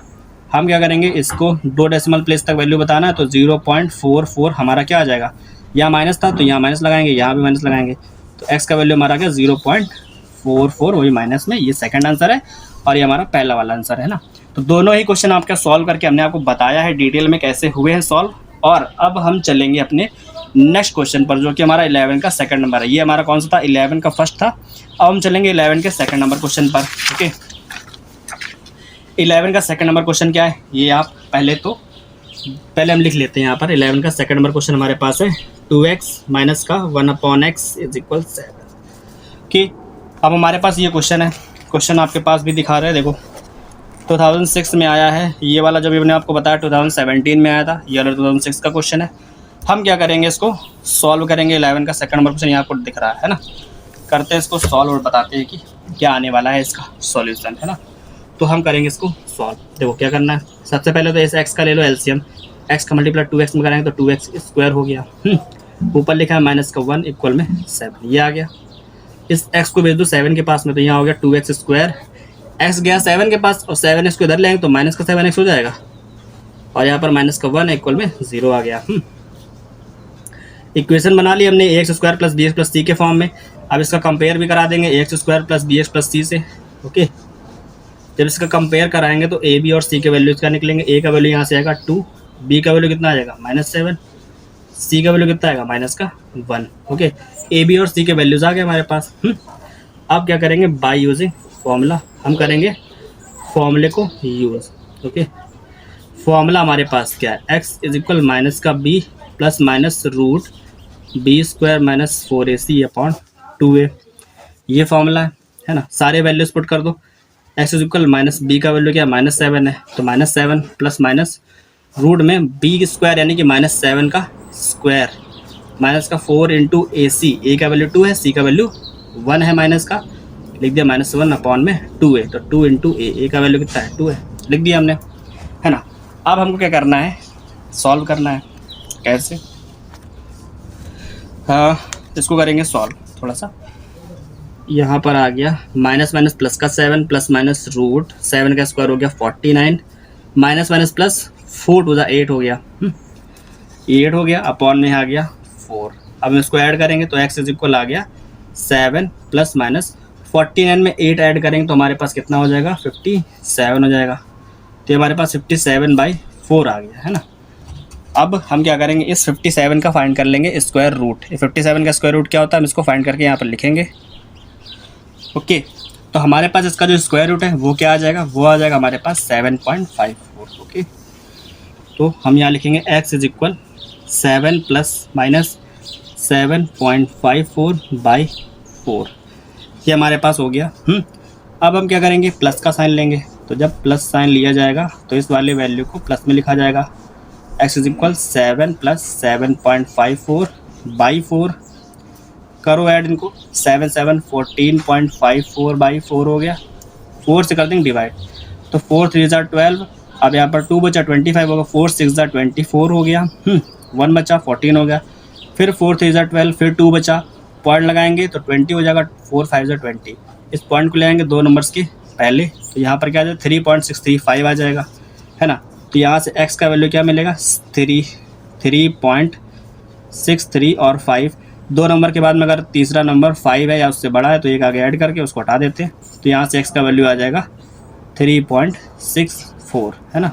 [SPEAKER 1] हम क्या करेंगे, इसको 2 डेसिमल प्लेस तक वैल्यू बताना है, तो 0.44 हमारा क्या आ जाएगा, यहाँ माइनस था तो यहाँ माइनस लगाएंगे, यहाँ भी माइनस लगाएंगे, तो x का वैल्यू हमारा आ गया 0.44, वही माइनस में। ये सेकंड आंसर है और ये हमारा पहला वाला आंसर है ना। तो दोनों ही क्वेश्चन आपका सॉल्व करके हमने आपको बताया है डिटेल में कैसे हुए हैं सॉल्व। और अब हम चलेंगे अपने नेक्स्ट क्वेश्चन पर, जो कि हमारा 11 का सेकंड नंबर है। ये हमारा कौन सा था, 11 का फर्स्ट था। अब हम चलेंगे 11 के सेकंड नंबर क्वेश्चन पर, ओके। 11 का सेकंड नंबर क्वेश्चन क्या है, ये आप पहले हम लिख लेते हैं यहाँ पर। 11 का सेकंड नंबर क्वेश्चन हमारे पास है 2x माइनस का 1/x इज इक्वल 7, कि अब हमारे पास ये क्वेश्चन है। क्वेश्चन आपके पास भी दिखा रहे हैं, देखो 2006 में आया है। ये वाला जब मैंने आपको बताया 2017 में आया था, ये वाला 2006 का क्वेश्चन है। हम क्या करेंगे, इसको सॉल्व करेंगे। 11 का सेकंड नंबर क्वेश्चन यहाँ पर दिख रहा है ना, करते हैं इसको सॉल्व और बताते हैं कि क्या आने वाला है इसका सॉल्यूशन, है ना। तो हम करेंगे इसको सॉल्व। देखो क्या करना है, सबसे पहले तो इस x का ले लो एलसीएम, x का मल्टीप्लाई 2x में करेंगे तो 2x स्क्वायर हो गया। ऊपर लिखा है माइनस का 1 इक्वल में 7, ये आ गया। इस x को भेज दो 7 के पास में, तो यहाँ हो गया 2x स्क्वायर, x गया 7 के पास और 7x को इधर ले आएंगे तो माइनस का 7x हो जाएगा, और यहाँ पर माइनस का 1 इक्वल में 0 आ गया। इक्वेशन बना ली हमने X square plus B X plus C के फॉर्म में। अब इसका कंपेयर भी करा देंगे X square plus B X plus C से। ओके, जब इसका कंपेयर कराएंगे तो ए बी और सी के वैल्यूज क्या निकलेंगे। ए का वैल्यू यहाँ से आएगा 2, बी का वैल्यू कितना आ जाएगा -7, सी का वैल्यू कितना आएगा -1। ओके, ए बी और सी के वैल्यूज आ गए हमारे पास। अब क्या करेंगे, बाय यूजिंग फॉर्मूला हम करेंगे फॉर्मूले को यूज। ओके, फॉर्मूला हमारे पास क्या है, एक्स इज इक्वल माइनस का b plus minus root b square minus 4ac upon 2a, ये फॉर्मूला है ना। सारे वैल्यूज पुट कर दो। X is equal minus b का वैल्यू क्या -7 है, तो -7 प्लस माइनस रूट में बी स्क्वायर यानी कि -7 का स्क्वायर माइनस का 4 इंटू ए सी, ए का वैल्यू 2 है, सी का वैल्यू 1 है माइनस का, लिख दिया -1 अपॉन में 2a, तो 2 इंटू ए का वैल्यू कितना है 2 है, लिख दिया हमने, है ना। अब हमको क्या करना है, सॉल्व करना है। कैसे, हाँ इसको करेंगे सॉल्व। थोड़ा सा यहाँ पर आ गया माइनस माइनस प्लस का 7 प्लस माइनस रूट 7 का स्क्वायर हो गया 49, minus minus plus 4 to the 8 हो गया 8 हो गया, अपॉन में आ गया 4। अब हम इसको ऐड करेंगे तो x इज इक्वल आ गया 7 प्लस माइनस 49 में 8 ऐड करेंगे तो हमारे पास कितना हो जाएगा 57 हो जाएगा। तो हमारे पास 57/4 आ गया, है ना। अब हम क्या करेंगे, इस 57 का फाइंड कर लेंगे स्क्वायर रूट। 57 का स्क्वायर रूट क्या होता है, हम इसको फाइंड करके यहाँ पर लिखेंगे। ओके, तो हमारे पास इसका जो स्क्वायर रूट है वो क्या आ जाएगा, वो आ जाएगा हमारे पास 7.54। ओके, तो हम यहाँ लिखेंगे x is equal 7 plus minus 7.54/4, ये हमारे पास हो गया। अब हम क्या करेंगे, प्लस का साइन लेंगे। तो जब प्लस साइन लिया जाएगा तो इस वाले वैल्यू को प्लस में लिखा जाएगा। x इज इक्वल 7 प्लस 7.54/4, करो ऐड इनको, 7 7 14.54/4 हो गया। 4 से कर देंगे डिवाइड, तो 4 3 ज़ा 12, अब यहाँ पर 2 बचा 25 होगा, 4 6 ज़ा 24 हो गया, 1 बचा 14 हो गया, फिर 4 3 ज़ा 12, फिर 2 बचा, पॉइंट लगाएंगे तो 20 हो जाएगा, 4 5 ज़ा 20, इस पॉइंट को ले आएंगे 2 नंबर्स के पहले, तो यहाँ पर क्या आ जाएगा 3.635 आ जाएगा, है ना। तो यहाँ से x का वैल्यू क्या मिलेगा 3.63 और 5, 2 नंबर के बाद में अगर तीसरा नंबर 5 है या उससे बड़ा है तो एक आगे ऐड करके उसको हटा देते हैं, तो यहाँ से x का वैल्यू आ जाएगा 3.64, है ना।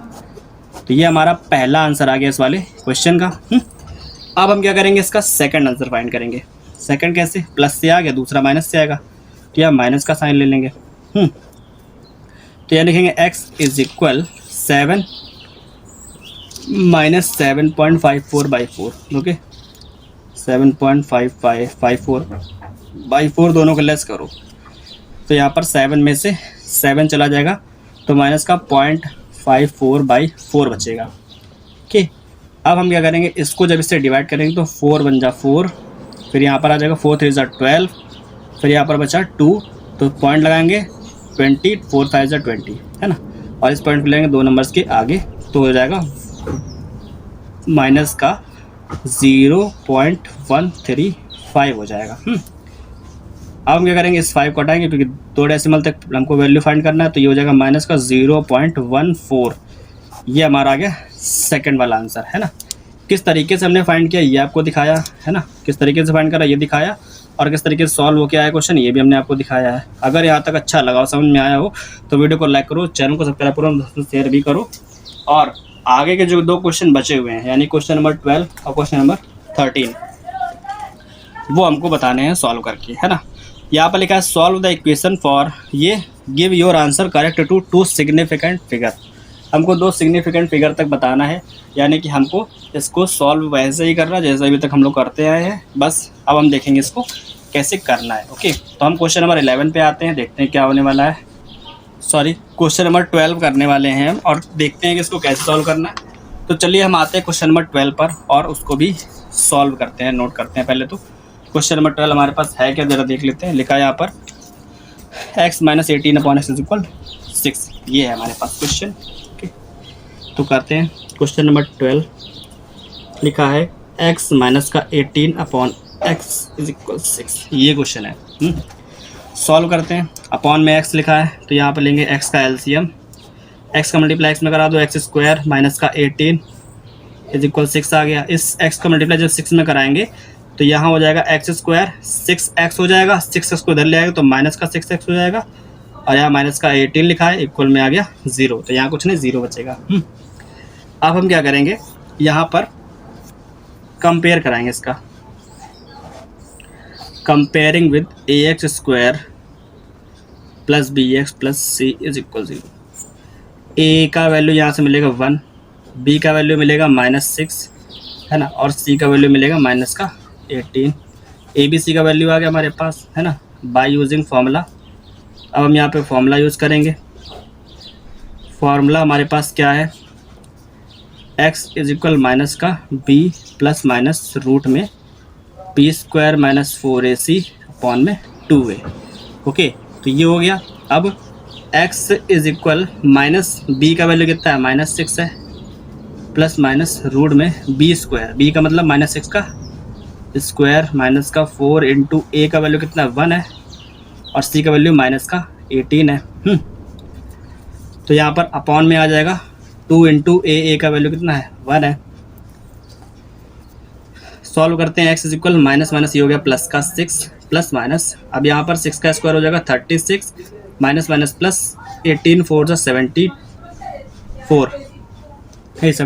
[SPEAKER 1] तो ये हमारा पहला आंसर आ गया इस वाले क्वेश्चन का। अब हम क्या करेंगे, इसका सेकंड आंसर फाइंड करेंगे। सेकंड कैसे, प्लस से आ गया, दूसरा माइनस से आएगा, तो यहाँ माइनस का साइन ले लेंगे। तो यहाँ लिखेंगे x is equal 7 minus 7.54/4। Okay, 7.5554/4 दोनों को लेस करो, तो यहाँ पर 7 में से 7 चला जाएगा तो माइनस का 0.54/4 बचेगा। ओके, अब हम क्या करेंगे, इसको जब इससे डिवाइड करेंगे तो 4 बन जा 4, फिर यहाँ पर आ जाएगा 4 3 ज़ा 12, फिर यहाँ पर बचा 2, तो पॉइंट लगाएंगे 20, 4 5 ज़ा 20, है ना, और इस पॉइंट को लेंगे 2 नंबर्स के आगे, तो हो जाएगा माइनस का 0.135 हो जाएगा। अब हम क्या करेंगे, इस 5 को हटाएंगे क्योंकि 2 डेसिमल तक हमको वैल्यू फाइंड करना है, तो ये हो जाएगा माइनस का 0.14। ये हमारा आ गया सेकंड वाला आंसर, है ना। किस तरीके से हमने फाइंड किया ये आपको दिखाया, है ना, किस तरीके से फाइंड करा ये दिखाया, और किस तरीके से सॉल्व हो के आया क्वेश्चन ये भी हमने आपको दिखाया है। अगर यहाँ तक अच्छा लगा, समझ में आया हो, तो वीडियो को लाइक करो, चैनल को सब्सक्राइब करो, दोस्तों शेयर भी करो, और आगे के जो 2 क्वेश्चन बचे हुए हैं यानी क्वेश्चन नंबर 12 और क्वेश्चन नंबर 13 वो हमको बताने हैं सॉल्व करके, है ना। यहाँ पर लिखा है सॉल्व द इक्वेशन फॉर, ये give your answer correct to 2 significant figure. हमको 2 सिग्निफिकेंट फिगर तक बताना है, यानी कि हमको इसको सॉल्व वैसे ही करना जैसे अभी तक हम लोग करते आए हैं, बस अब हम देखेंगे इसको कैसे करना है। ओके, तो हम क्वेश्चन नंबर 11 पे आते हैं, देखते हैं क्या होने वाला है। सॉरी, क्वेश्चन नंबर 12 करने वाले हैं हम, और देखते हैं कि इसको कैसे सॉल्व करना है। तो चलिए हम आते हैं क्वेश्चन नंबर 12 पर और उसको भी सॉल्व करते हैं, नोट करते हैं। पहले तो क्वेश्चन नंबर 12 हमारे पास है क्या, ज़रा देख लेते हैं। लिखा है यहाँ पर x minus 18/x is equal 6, ये है हमारे पास क्वेश्चन। ओके, तो करते हैं क्वेश्चन नंबर 12। लिखा है x माइनस का 18/x इज इक्वल 6, ये क्वेश्चन है। सॉल्व करते हैं। अपॉन में x लिखा है तो यहाँ पर लेंगे x का एलसीएम, x का मल्टीप्लाई x में करा दो, x स्क्वायर माइनस का 18 इज इक्वल 6 आ गया। इस x का मल्टीप्लाई जब 6 में कराएंगे तो यहाँ हो जाएगा एक्स स्क्वायर 6x हो जाएगा, 6x को इधर ले आएगा तो माइनस का 6x हो जाएगा, और यहाँ माइनस का 18 लिखा है, इक्वल में आ गया 0, तो यहाँ कुछ नहीं 0 बचेगा। अब हम क्या करेंगे, यहाँ पर कंपेयर कराएंगे इसका, comparing with ax square plus bx plus c is equal 0। a का वैल्यू यहाँ से मिलेगा 1, b का वैल्यू मिलेगा -6 है ना, और c का वैल्यू मिलेगा माइनस का 18। ए बी सी का वैल्यू आ गया हमारे पास है ना, बाय यूजिंग फार्मूला। अब हम यहाँ पे फार्मूला यूज़ करेंगे। फार्मूला हमारे पास क्या है, x इज इक्वल माइनस का b प्लस माइनस रूट में p square minus 4ac upon में 2a। ओके, तो ये हो गया। अब x is equal minus b का वैल्यू कितना है, -6 है, प्लस माइनस रूट में b स्क्वायर, b का मतलब -6 का स्क्वायर माइनस का 4 इंटू a का वैल्यू कितना 1 है, और c का वैल्यू माइनस का 18 है। तो यहाँ पर अपॉन में आ जाएगा 2 इंटू a का वैल्यू कितना है 1 है। सॉल्व करते हैं, x is equal minus minus ये हो गया प्लस का 6 प्लस माइनस, अब यहाँ पर 6 का स्क्वायर हो जाएगा 36 माइनस माइनस प्लस 18 4 जा 72, 18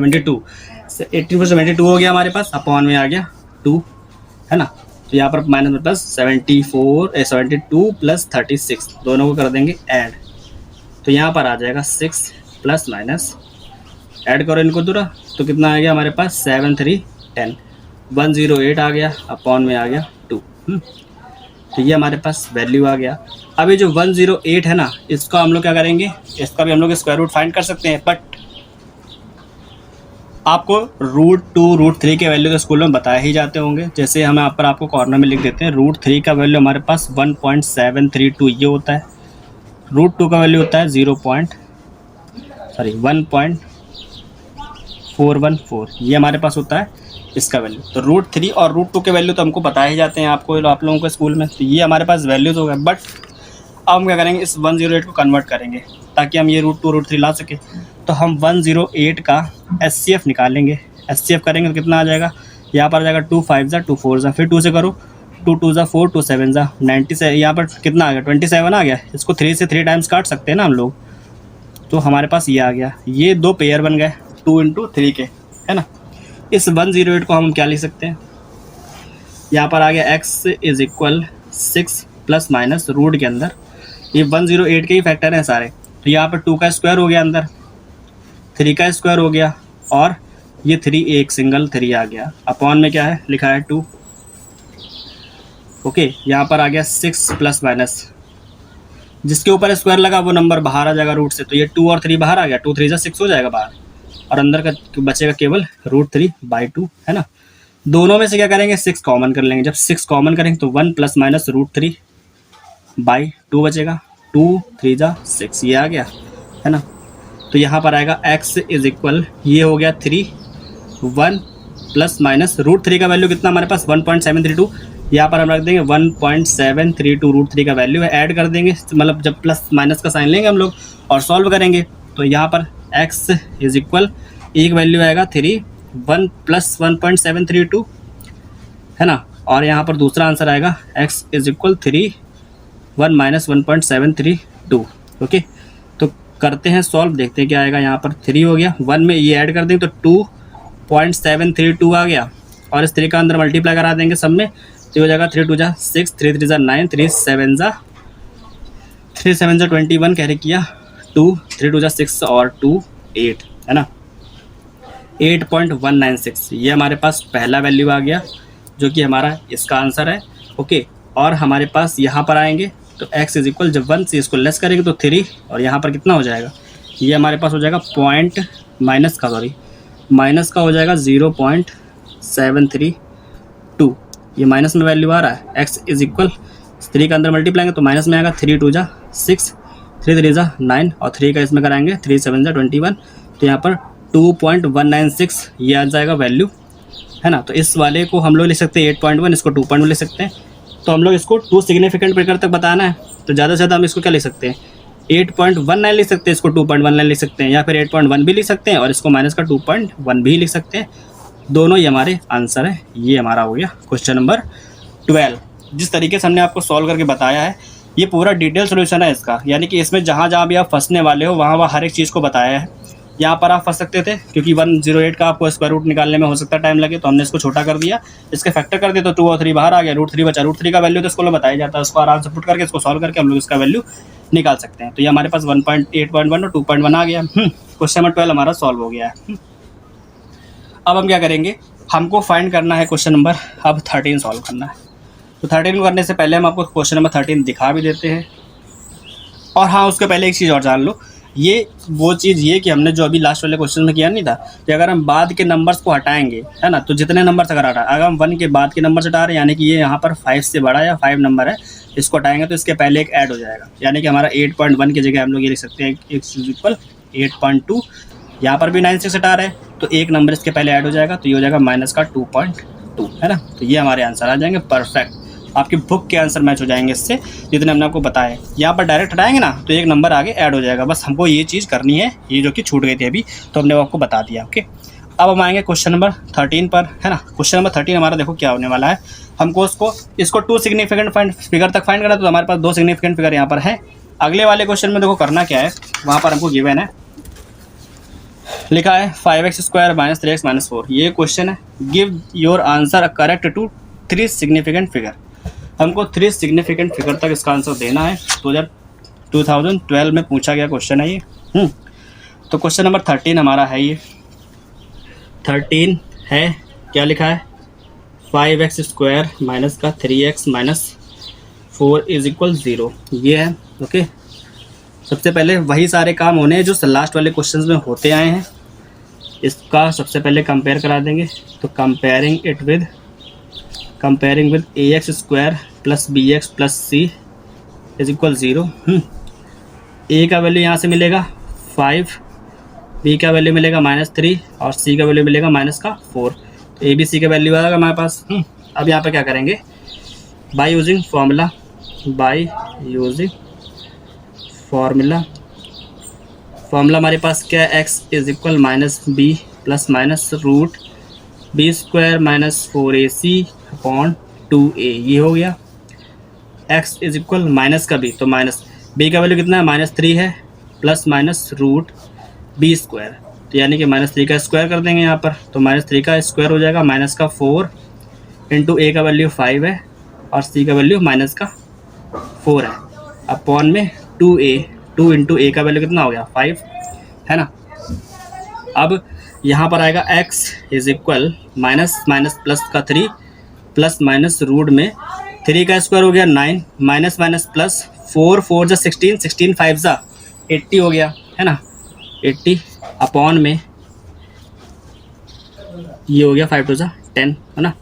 [SPEAKER 1] 4 72 हो गया हमारे पास, अपॉन में आ गया 2 है ना। तो यहाँ पर माइनस में प्लस 72 प्लस 36 दोनों को कर देंगे ऐड, तो यहाँ पर आ जाएगा 6 प्लस माइनस, ऐड करो इनको दूरा, तो कितना आ गया हमारे पास 7 3 10, 108 आ गया, अपॉन में आ गया 2। तो ये हमारे पास वैल्यू आ गया। अब ये जो 108 है ना, इसका हम लोग क्या करेंगे, इसका भी हम लोग स्क्वायर रूट फाइंड कर सकते हैं, बट आपको √2 √3 के वैल्यू तो स्कूल में बताए ही जाते होंगे। जैसे हम यहाँ पर आपको कॉर्नर में लिख देते हैं, √3 का वैल्यू हमारे पास 1.732 ये होता है, √2 का वैल्यू होता है 1.414, ये हमारे पास होता है इसका वैल्यू। तो √3 और √2 के वैल्यू तो हमको बताए ही जाते हैं आपको, आप लोगों के स्कूल में, तो ये हमारे पास वैल्यूज़ हो गए। बट अब हम क्या करेंगे, इस 108 को कन्वर्ट करेंगे ताकि हम ये √2 √3 ला सके। तो हम 108 का SCF निकालेंगे, SCF करेंगे तो कितना आ जाएगा, यहाँ पर आ जाएगा 2 5 जा 2 4 जा, फिर 2 से करो, 2 2 जा 4 2 7 जा 97, यहाँ पर कितना आ गया 27 आ गया। इसको 3 से 3 टाइम्स काट सकते हैं ना हम लोग, तो हमारे पास ये आ गया, ये 2 पेयर बन गए 2 इंटू 3 के है ना। इस 108 को हम क्या लिख सकते हैं, यहाँ पर आ गया x is equal 6 plus minus root के अंदर, ये 108 के ही फैक्टर हैं सारे, तो यहाँ पर 2 का स्क्वायर हो गया, अंदर 3 का स्क्वायर हो गया, और ये 3 एक सिंगल 3 आ गया, अपॉन में क्या है लिखा है 2। ओके, यहाँ पर आ गया 6 प्लस माइनस, जिसके ऊपर स्क्वायर लगा वो नंबर बाहर आ जाएगा रूट से, तो ये 2 और 3 बाहर आ गया, 2 3 जा 6 हो जाएगा बाहर, और अंदर का बचेगा केवल √3/2 है ना। दोनों में से क्या करेंगे, 6 कॉमन कर लेंगे, जब 6 कॉमन करेंगे तो 1 प्लस माइनस √3/2 बचेगा, 2 3 जा 6 ये आ गया है ना। तो यहाँ पर आएगा x इज इक्वल, ये हो गया 3 1 प्लस माइनस √3 का वैल्यू कितना हमारे पास 1.732, यहाँ पर हम रख देंगे 1.732 √3 का वैल्यू है, ऐड कर देंगे, मतलब जब प्लस माइनस का साइन लेंगे हम लोग और सॉल्व करेंगे, तो यहाँ पर x इज इक्वल एक वैल्यू आएगा 3 1 प्लस 1.732 है ना, और यहाँ पर दूसरा आंसर आएगा x is equal 3 1 minus 1.732। Okay, तो करते हैं सॉल्व, देखते हैं क्या आएगा। यहाँ पर 3 हो गया, 1 में ये ऐड कर देंगे तो 2.732 आ गया, और इस 3 का अंदर मल्टीप्लाई करा देंगे सब में, तो हो जाएगा 3 2 जा 6 3 3 जा 9 3 7 जा 21 कैरी किया 2 3 2 जा 6 और 2 8 है ना, 8.196 ये हमारे पास पहला वैल्यू आ गया, जो कि हमारा इसका आंसर है। ओके, और हमारे पास यहाँ पर आएंगे तो x इज इक्वल, जब 1 से इसको लेस करेंगे तो 3, और यहाँ पर कितना हो जाएगा, ये हमारे पास हो जाएगा माइनस का हो जाएगा 0.732, ये माइनस में वैल्यू आ रहा है। x इज इक्वल 3 का अंदर मल्टीप्लाएंगे तो माइनस में आएगा, 3 2 जा 6 3 3 जा 9, और 3 का इसमें कराएंगे 3 7 जा 21, तो यहाँ पर 2.196 ये आ जाएगा वैल्यू है ना। तो इस वाले को हम लोग लिख सकते हैं 8.1, इसको 2.1 लिख सकते हैं। तो हम लोग इसको 2 सिग्निफिकेंट फिगर तक बताना है, तो ज़्यादा से ज़्यादा हम इसको क्या लिख सकते हैं, 8.19 लिख सकते हैं, इसको 2.19 लिख सकते हैं, या फिर 8.1 भी लिख सकते हैं, और इसको माइनस का 2.1 भी लिख सकते हैं। दोनों ही हमारे आंसर है। ये हमारा हो गया क्वेश्चन नंबर 12। जिस तरीके से हमने आपको सॉल्व करके बताया है, ये पूरा डिटेल सोल्यूशन है इसका, यानी कि इसमें जहाँ जहाँ भी आप फंसने वाले हो वहाँ वहाँ हर एक चीज़ को बताया है। यहाँ पर आप फंस सकते थे क्योंकि 108 का आपको स्क्वायर रूट निकालने में हो सकता है टाइम लगे, तो हमने इसको छोटा कर दिया, इसके फैक्टर कर दिया तो 2 और 3 बाहर आ गया, √3 बचा। √3 का वैल्यू तो इसको बताया जाता है, उसको आराम से पुट करके इसको सॉल्व करके हम लोग इसका वैल्यू निकाल सकते हैं। तो ये हमारे पास 1.8.1 और 2.1 आ गया। क्वेश्चन नंबर 12 हमारा सॉल्व हो गया है। अब हम क्या करेंगे, हमको फाइंड करना है क्वेश्चन नंबर अब 13 सॉल्व करना है। तो 13 को करने से पहले हम आपको क्वेश्चन नंबर 13 दिखा भी देते हैं। और हाँ, उसके पहले एक चीज़ और जान लो, ये वो चीज़ ये कि हमने जो अभी लास्ट वाले क्वेश्चन में किया नहीं था कि अगर हम बाद के नंबर्स को हटाएंगे, है ना, तो जितने नंबर अगर हटा, अगर हम 1 के बाद के नंबर से हटा रहे हैं, यानी कि ये यहाँ पर 5 से बड़ा या 5 नंबर है, इसको हटाएंगे तो इसके पहले एक ऐड हो जाएगा, यानी कि हमारा 8.1 की जगह हम लोग ये लिख सकते हैं x=8.2। यहाँ पर भी 9 से हटा रहे हैं तो एक नंबर इसके पहले ऐड हो जाएगा, तो ये हो जाएगा -2.2, है ना। तो ये हमारे आंसर आ जाएंगे परफेक्ट। आपकी बुक के आंसर मैच हो जाएंगे इससे, जितने हमने आपको बताया। यहाँ पर डायरेक्ट हटाएंगे ना तो एक नंबर आगे ऐड हो जाएगा, बस हमको ये चीज़ करनी है, ये जो कि छूट गई थी अभी, तो हमने आपको बता दिया। ओके, अब हम आएंगे क्वेश्चन नंबर 13 पर, है ना। क्वेश्चन नंबर 13 हमारा देखो क्या होने वाला है, हमको इसको 2 सिग्निफिकेंट फिगर तक फाइंड करना है, तो हमारे पास 2 सिग्निफिकेंट फिगर यहाँ पर है। अगले वाले क्वेश्चन में देखो करना क्या है, वहाँ पर हमको गिवन है, लिखा है 5x² - 3x - 4। ये क्वेश्चन है, give your answer correct to 3 significant figure. हमको 3 सिग्निफिकेंट फिगर तक इसका आंसर देना है। 2012 में पूछा गया क्वेश्चन है ये। तो क्वेश्चन नंबर 13 हमारा है ये। 13 है, क्या लिखा है, 5x² माइनस का 3x - 4 = 0। ये है। ओके, सबसे पहले वही सारे काम होने हैं जो लास्ट वाले क्वेश्चंस में होते आए हैं। इसका सबसे पहले कंपेयर करा देंगे, तो comparing with ax² + bx + c = 0। a का वैल्यू यहाँ से मिलेगा 5, b का वैल्यू मिलेगा -3 और c का वैल्यू मिलेगा -4। तो a b c का वैल्यू आएगा हमारे पास। अब यहाँ पे क्या करेंगे, बाय यूजिंग फॉर्मूला हमारे पास क्या है, x = -b ± √b² - 4ac/2a। ये हो गया। x = माइनस का b, तो माइनस b का वैल्यू कितना है, -3 है, प्लस माइनस √b², तो यानी कि -3 का स्क्वायर कर देंगे यहाँ पर, तो -3 का स्क्वायर हो जाएगा -4 इंटू a का वैल्यू 5 है और c का वैल्यू -4 है, अपॉन में 2a, 2 इंटू a का वैल्यू कितना हो गया 5, है ना। अब यहाँ पर आएगा x = माइनस प्लस का 3 प्लस माइनस रूट में 3 का स्क्वायर हो गया 9, माइनस माइनस प्लस 4 4 = 16, 16 5 = 80 हो गया, है ना। 80 अपॉन में ये हो गया 5 2 = 10, है ना।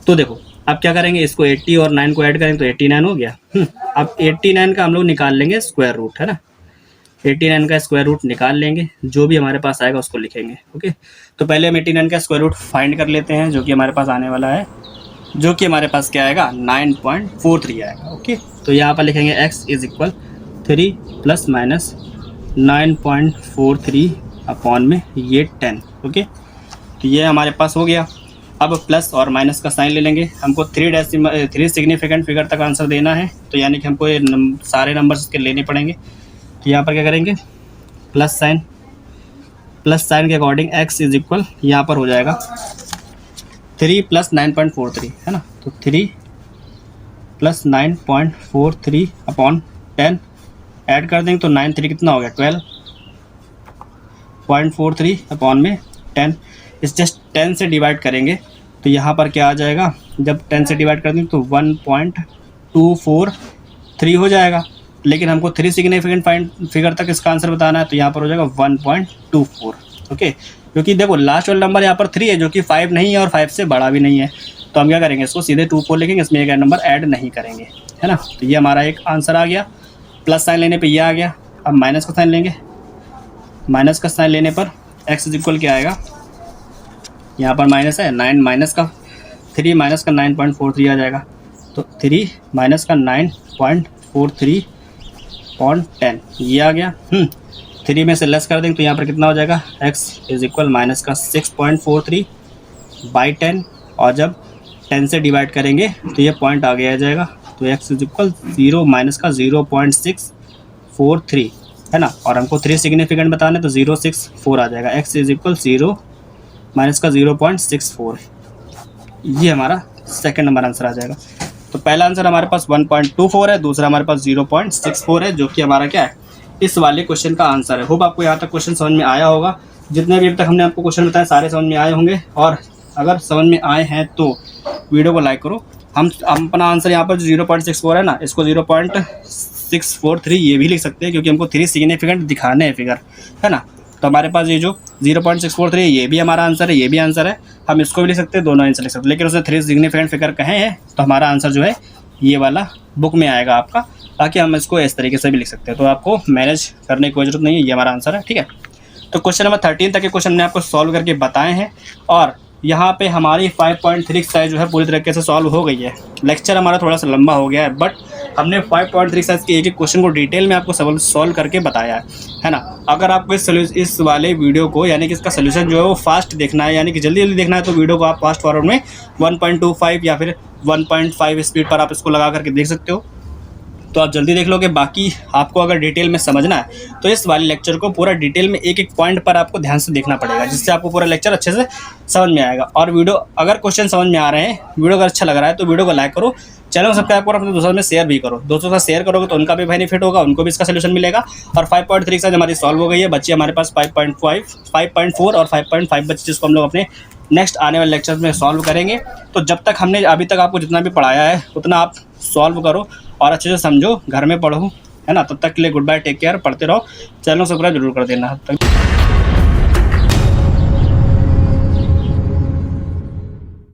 [SPEAKER 1] तो देखो अब क्या करेंगे, इसको 80 और 9 को ऐड करेंगे तो 89 हो गया। अब 89 का हम लोग निकाल लेंगे स्क्वायर रूट, है ना। 89 का स्क्वायर रूट निकाल लेंगे, जो भी हमारे पास आएगा उसको लिखेंगे। ओके, तो पहले हम 89 का स्क्वायर रूट फाइंड कर लेते हैं, जो कि हमारे पास आने वाला है, जो कि हमारे पास क्या आएगा 9.43 आएगा। ओके, तो यहाँ पर लिखेंगे x = 3 ± 9.43 अपॉन में ये 10। ओके, तो ये हमारे पास हो गया। अब प्लस और माइनस का साइन ले लेंगे, हमको 3 सिग्निफिकेंट फिगर तक आंसर देना है, तो यानी कि हमको ये सारे नंबर्स के लेने पड़ेंगे। तो यहाँ पर क्या करेंगे, प्लस साइन के अकॉर्डिंग x = यहाँ पर हो जाएगा 3 + 9.43, है ना। तो 3 + 9.43 अपॉन 10 ऐड कर देंगे तो 9 3 कितना हो गया 12.43 अपॉन में 10। इस जस्ट 10 से डिवाइड करेंगे तो यहाँ पर क्या आ जाएगा, जब 10 से डिवाइड कर देंगे तो 1.243 हो जाएगा, लेकिन हमको 3 सिग्निफिकेंट फिगर तक इसका आंसर बताना है, तो यहाँ पर हो जाएगा 1.24। ओके, क्योंकि देखो लास्ट वाला नंबर यहाँ पर 3 है, जो कि 5 नहीं है और 5 से बड़ा भी नहीं है, तो हम क्या करेंगे, इसको सीधे 24 लिखेंगे, इसमें एक नंबर ऐड नहीं करेंगे, है ना। तो ये हमारा एक आंसर आ गया। प्लस साइन लेने पे ये आ गया। अब माइनस का साइन लेंगे, माइनस का साइन लेने पर x = क्या आएगा, यहाँ पर माइनस है 9 माइनस का 3 माइनस का 9.43 आ जाएगा, तो 3 माइनस का 9.43 अपॉन 10 ये आ गया। 3 में से लेस कर देंगे तो यहाँ पर कितना हो जाएगा, x = -6.43 बाई 10, और जब 10 से डिवाइड करेंगे तो ये पॉइंट आगे आ जाएगा। तो x इज इक्वल 0 माइनस का 0.643 है ना, और हमको 3 सिग्निफिकेंट बताने तो 064 आ जाएगा। x इज इक्वल 0 माइनस का 0.64, ये हमारा सेकंड नंबर आंसर आ जाएगा। तो पहला आंसर हमारे पास 1.24 है, दूसरा हमारे पास 0.64 है, जो कि हमारा क्या है, इस वाले क्वेश्चन का आंसर है। होप आपको यहाँ तक क्वेश्चन समझ में आया होगा। जितने भी अब तक हमने आपको क्वेश्चन बताए सारे समझ में आए होंगे, और अगर समझ में आए हैं तो वीडियो को लाइक करो। हम अपना आंसर यहाँ पर 0.64 है ना, इसको 0.643 ये भी लिख सकते हैं, क्योंकि हमको 3 सिग्निफिकेंट दिखाने हैं फिगर, है ना। तो हमारे पास ये जो 0.643 ये भी हमारा आंसर है, ये भी आंसर है, हम इसको भी लिख सकते हैं, दोनों आंसर लिख सकते हैं, लेकिन उसने 3 सिग्निफिकेंट फिगर कहे हैं, तो हमारा आंसर जो है ये वाला बुक में आएगा आपका, ताकि हम इसको इस तरीके से भी लिख सकते हैं। तो आपको मैनेज करने की कोई जरूरत नहीं है, ये हमारा आंसर है, ठीक है। तो क्वेश्चन नंबर 13 तक के क्वेश्चन मैंने आपको सॉल्व करके बताए हैं, और यहाँ पे हमारी 5.3 एक्सरसाइज जो है पूरी तरीके से सॉल्व हो गई है। लेक्चर हमारा थोड़ा सा लंबा हो गया है, बट हमने 5.3 एक्सरसाइज के एक क्वेश्चन को डिटेल में आपको सॉल्व करके बताया है ना। अगर आपको इस वाले वीडियो को, यानी कि इसका सोल्यूशन जो है वो फास्ट देखना है, यानी कि जल्दी जल्दी देखना है, तो वीडियो को आप फास्ट फॉरवर्ड में 1.25 या फिर 1.5 स्पीड पर आप इसको लगा करके देख सकते हो, तो आप जल्दी देख लोगे। बाकी आपको अगर डिटेल में समझना है तो इस वाले लेक्चर को पूरा डिटेल में एक एक पॉइंट पर आपको ध्यान से देखना पड़ेगा, जिससे आपको पूरा लेक्चर अच्छे से समझ में आएगा। और वीडियो अगर क्वेश्चन समझ में आ रहे हैं, वीडियो अगर अच्छा लग रहा है, तो वीडियो को लाइक करो, चैनल को सब्सक्राइब करो, अपने दोस्तों में शेयर भी करो। दोस्तों का शेयर करोगे तो उनका भी बेनिफिट होगा, उनको भी इसका सोल्यूशन मिलेगा। और 5.3 से हमारी सॉल्व हो गई है, बच्चे हमारे पास 5.5, 5.4 और 5.5 बच्चे, जिसको हम लोग अपने नेक्स्ट आने वाले लेक्चर में सॉल्व करेंगे। तो जब तक हमने अभी तक आपको जितना भी पढ़ाया है उतना आप सॉल्व करो और अच्छे से समझो, घर में पढ़ो, है ना। तब तक के लिए गुड बाय, टेक केयर, पढ़ते रहो, चैनल को सब्सक्राइब जरूर कर देना। तब तक